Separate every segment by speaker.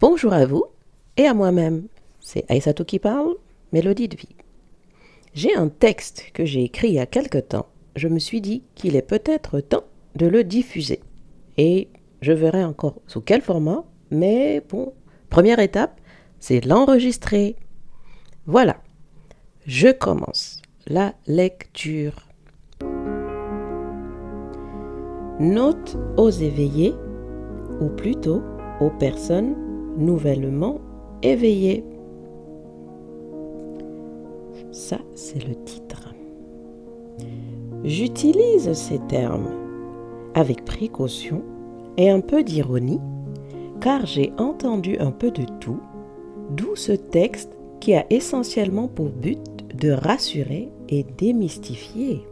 Speaker 1: Bonjour à vous et à moi-même. C'est Aïssatou qui parle, Mélodie de vie. J'ai un texte que j'ai écrit il y a quelque temps. Je me suis dit qu'il est peut-être temps de le diffuser. Et je verrai encore sous quel format, mais bon, première étape, c'est l'enregistrer. Voilà, je commence la lecture. Note aux éveillés, ou plutôt aux personnes nouvellement éveillées. Ça, c'est le titre. J'utilise ces termes avec précaution et un peu d'ironie, car j'ai entendu un peu de tout, d'où ce texte qui a essentiellement pour but de rassurer et démystifier.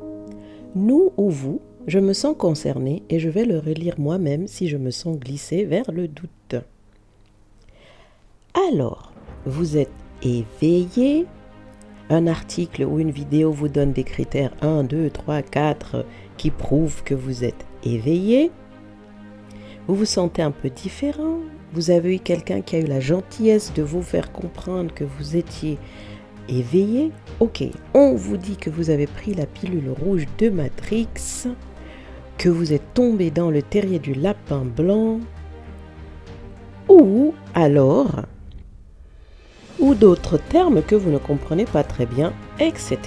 Speaker 1: Nous ou vous, je me sens concernée et je vais le relire moi-même si je me sens glissée vers le doute. Alors, vous êtes éveillé. Un article ou une vidéo vous donne des critères 1, 2, 3, 4 qui prouvent que vous êtes éveillé. Vous vous sentez un peu différent. Vous avez eu quelqu'un qui a eu la gentillesse de vous faire comprendre que vous étiez éveillé. Ok, on vous dit que vous avez pris la pilule rouge de Matrix, que vous êtes tombé dans le terrier du lapin blanc, ou alors, ou d'autres termes que vous ne comprenez pas très bien, etc.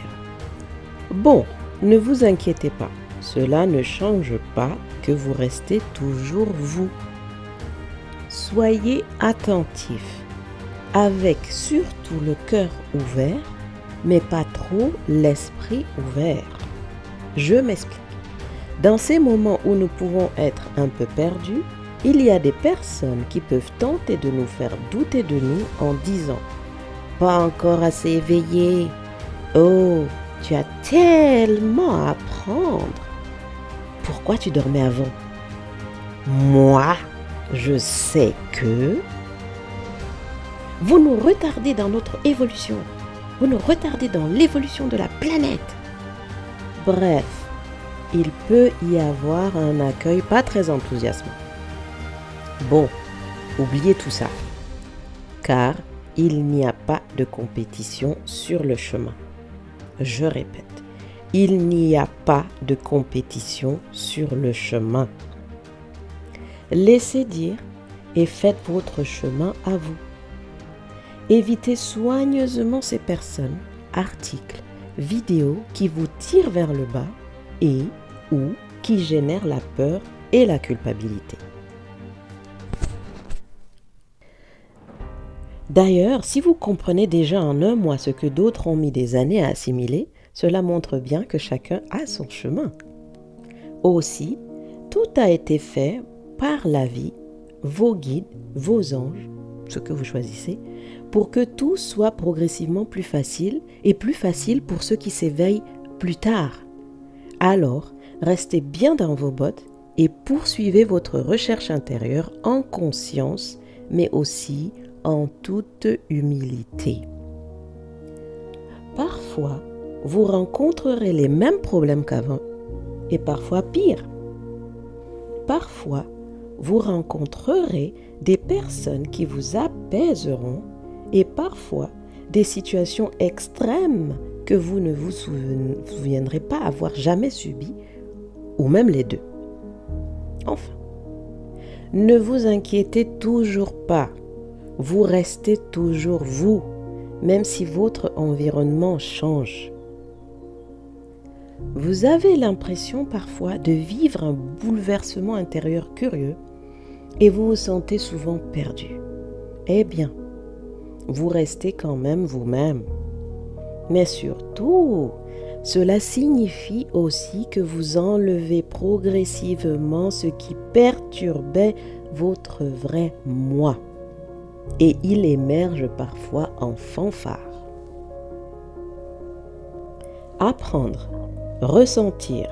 Speaker 1: Bon, ne vous inquiétez pas, cela ne change pas que vous restez toujours vous. Soyez attentifs, avec surtout le cœur ouvert, mais pas trop l'esprit ouvert. Je m'explique. Dans ces moments où nous pouvons être un peu perdus, il y a des personnes qui peuvent tenter de nous faire douter de nous en disant « Pas encore assez éveillé. Oh, tu as tellement à apprendre. Pourquoi tu dormais avant? Moi, je sais que... » Vous nous retardez dans notre évolution. Vous nous retardez dans l'évolution de la planète. Bref, il peut y avoir un accueil pas très enthousiasmant. Bon, oubliez tout ça, car il n'y a pas de compétition sur le chemin. Je répète, il n'y a pas de compétition sur le chemin. Laissez dire et faites votre chemin à vous. Évitez soigneusement ces personnes, articles, vidéos qui vous tirent vers le bas et ou qui génèrent la peur et la culpabilité. D'ailleurs, si vous comprenez déjà en un mois ce que d'autres ont mis des années à assimiler, cela montre bien que chacun a son chemin. Aussi, tout a été fait par la vie, vos guides, vos anges, ce que vous choisissez, pour que tout soit progressivement plus facile et plus facile pour ceux qui s'éveillent plus tard. Alors, restez bien dans vos bottes et poursuivez votre recherche intérieure en conscience, mais aussi en toute humilité. Parfois, vous rencontrerez les mêmes problèmes qu'avant, et parfois pire. Parfois, vous rencontrerez des personnes qui vous apaiseront, et parfois des situations extrêmes que vous ne vous souviendrez pas avoir jamais subies, ou même les deux. Enfin, ne vous inquiétez toujours pas. Vous restez toujours vous, même si votre environnement change. Vous avez l'impression parfois de vivre un bouleversement intérieur curieux et vous vous sentez souvent perdu. Eh bien, vous restez quand même vous-même. Mais surtout, cela signifie aussi que vous enlevez progressivement ce qui perturbait votre vrai moi. Et il émerge parfois en fanfare. Apprendre, ressentir,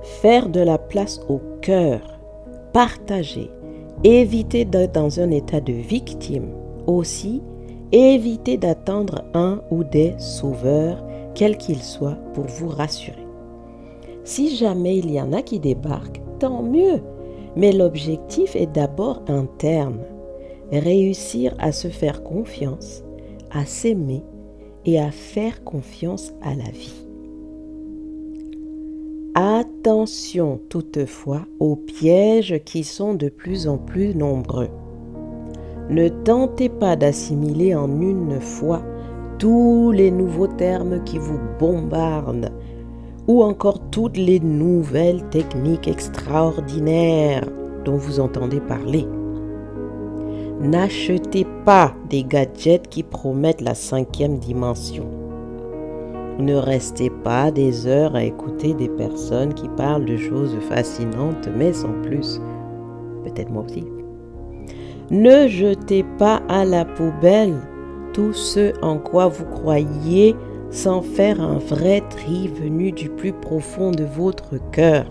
Speaker 1: faire de la place au cœur, partager, éviter d'être dans un état de victime. Aussi, éviter d'attendre un ou des sauveurs, quels qu'ils soient, pour vous rassurer. Si jamais il y en a qui débarquent, tant mieux, mais l'objectif est d'abord interne. réussir à se faire confiance, à s'aimer et à faire confiance à la vie. Attention toutefois aux pièges qui sont de plus en plus nombreux. Ne tentez pas d'assimiler en une fois tous les nouveaux termes qui vous bombardent ou encore toutes les nouvelles techniques extraordinaires dont vous entendez parler. N'achetez pas des gadgets qui promettent la 5e dimension. Ne restez pas des heures à écouter des personnes qui parlent de choses fascinantes, mais sans plus. Peut-être moi aussi. Ne jetez pas à la poubelle tout ce en quoi vous croyez sans faire un vrai tri venu du plus profond de votre cœur.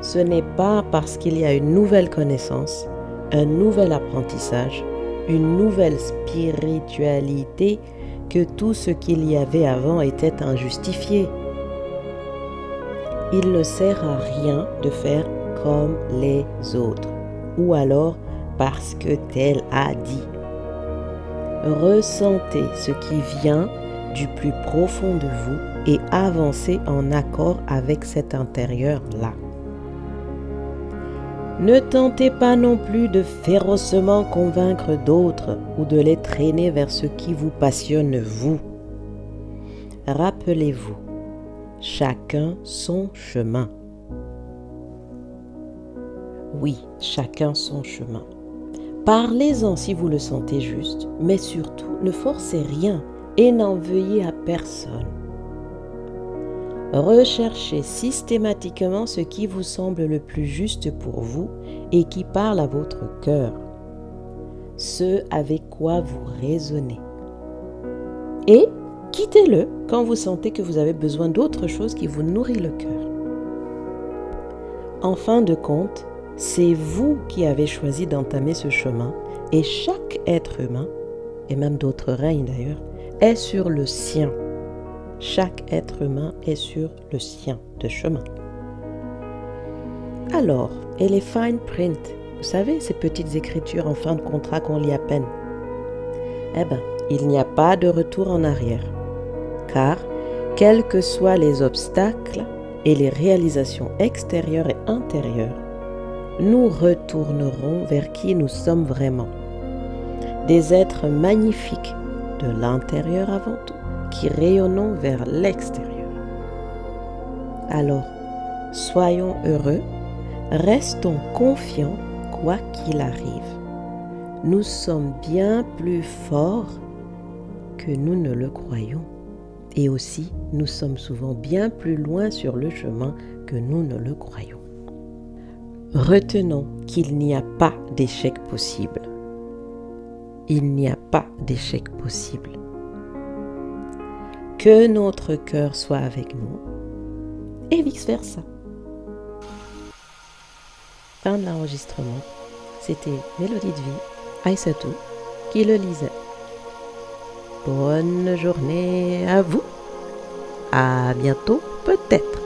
Speaker 1: Ce n'est pas parce qu'il y a une nouvelle connaissance, un nouvel apprentissage, une nouvelle spiritualité que tout ce qu'il y avait avant était injustifié. Il ne sert à rien de faire comme les autres, ou alors parce que tel a dit. Ressentez ce qui vient du plus profond de vous et avancez en accord avec cet intérieur-là. Ne tentez pas non plus de férocement convaincre d'autres ou de les traîner vers ce qui vous passionne vous. Rappelez-vous, chacun son chemin. Oui, chacun son chemin. Parlez-en si vous le sentez juste, mais surtout ne forcez rien et n'en veuillez à personne. Recherchez systématiquement ce qui vous semble le plus juste pour vous et qui parle à votre cœur, ce avec quoi vous raisonnez. Et quittez-le quand vous sentez que vous avez besoin d'autre chose qui vous nourrit le cœur. En fin de compte, c'est vous qui avez choisi d'entamer ce chemin et chaque être humain, et même d'autres règnes d'ailleurs, est sur le sien. Chaque être humain est sur le sien de chemin. Alors, et les fine print, vous savez, ces petites écritures en fin de contrat qu'on lit à peine? Eh bien, il n'y a pas de retour en arrière. Car, quels que soient les obstacles et les réalisations extérieures et intérieures, nous retournerons vers qui nous sommes vraiment. Des êtres magnifiques de l'intérieur avant tout, qui rayonnons vers l'extérieur. Alors, soyons heureux, restons confiants quoi qu'il arrive. Nous sommes bien plus forts que nous ne le croyons. Et aussi, nous sommes souvent bien plus loin sur le chemin que nous ne le croyons. Retenons qu'il n'y a pas d'échec possible. Il n'y a pas d'échec possible. Que notre cœur soit avec nous et vice-versa. Fin de l'enregistrement. C'était Mélodie de vie, Aïssatou, qui le lisait. Bonne journée à vous. À bientôt peut-être.